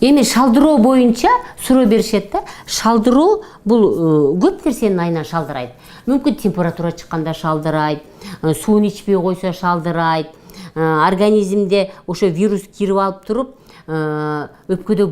Эми шалдыроо боюнча суроо беришет да. Шалдыроо бул көп нерсенин айынан шалдырайт. Мүмкүн температура чыкканда шалдырайт, суун ичпей койсо шалдырайт. Организмде ошо вирус кирип алып туруп, өпкөдө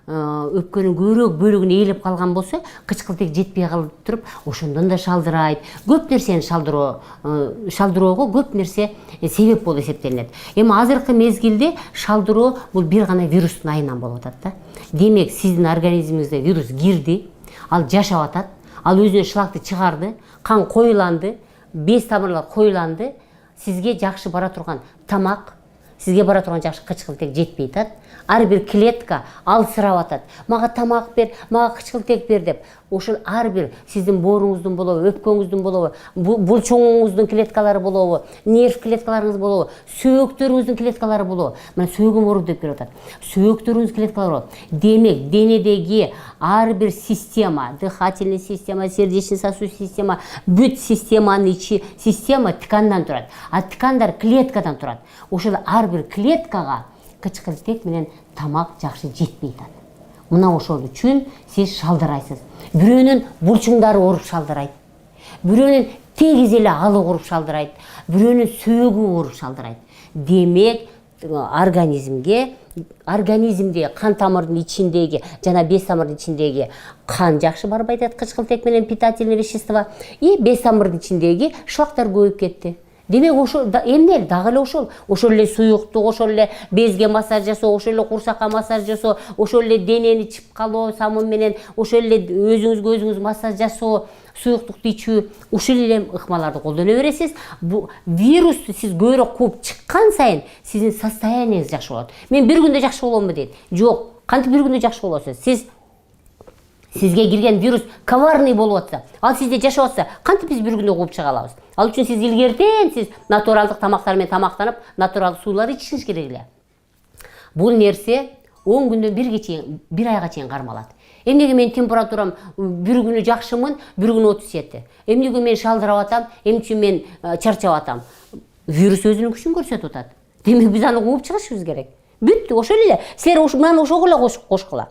өпкөнүн көбүрөөк бөлүгүнө ээлеп калган болсо, кычкылтек жетпей калып туруп, ошондон да шалдырайт. Көп нерсени шалдыроого көп нерсе себеп болуп эсептелинет. Эми азыркы мезгилде шалдыроо бул бир гана вирустун айынан болуп атат да. Демек, сиздин организмиңизде вирус кирди, ал жашап атат, ал өзүнө шлакты чыгарды, кан коюланды, без тамырлар коюланды, сизге жакшы бара турган тамак, сизге бара турган жакшы кычкылтек жетпей атат. Ар бир клетка алсырап атат. Мага тамак бер, мага кычкылтек бер деп. Ошол ар бир сиздин бооруңуздун болобу, өпкөңүздүн болобу, булчуңуңуздун клеткалары болобу, нерв клеткаларыңыз болобу, сөөктөрүңүздүн клеткалары болобу. Мына сөөгүм ооруп деп келип атат. Сөөктөрүңүз клеткалары болот. Демек, денедеги ар бир система, дыхательный система, сердечно-сосудистая система, бүт системанын ичи, система ткандан турат. А ткандар клеткадан турат. Ошол ар бир клеткага кычкылтек менен тамак жакшы жетпей атат. Мына ошол үчүн сиз шалдырайсыз. Бирөөнүн булчуңдары ооруп шалдырайт. Бирөөнүн тегиз эле алы ооруп шалдырайт. Бирөөнүн сөөгү ооруп шалдырайт. Демек, организмде кан тамырдын ичиндеги жана без тамырдын ичиндеги кан жакшы барбай атат, кычкылтек менен питательный вещество, и без тамырдын ичиндеги шлактар көбөйүп кетти. Демек, ошол эмне дагы эле ошол эле суюктук, ошол эле безге массаж жасоо, ошол эле курсакка массаж жасоо, ошол эле денени чыпкалоо самун менен, ошол эле өзүңүзгө өзүңүз массаж жасоо, суюктукту ичүү, ушул эле ыкмаларды колдоно бересиз. Бу вирусту сиз көбүрөөк кууп чыккан сайын сиздин состоянияңыз жакшы болот. Мен бир күндө жакшы боломбу дейт. Жок, кантип бир күндө жакшы болосуз? Сизге кирген вирус коварный болуп атса, ал сизде жашап атса, кантип биз бир күндө кууп чыга алабыз? Ал үчүн сиз илгертен сиз натуралдык тамактар менен тамактанып, натуралдык суулар ичишиңиз керек эле. Бул нерсе 10 күндөн бир айга чейин кармалат. Эмнеге мен температурам бир күнү жакшымын, бир күнү 37. Эмнеге мен шалдырап атам, эмне үчүн мен чарчап атам? Вирус өзүнүн күчүн көрсөтүп атат. Демек, биз аны кууп чыгышыбыз керек. Бүттү, ошол эле. Силер мына ошого эле кошкула.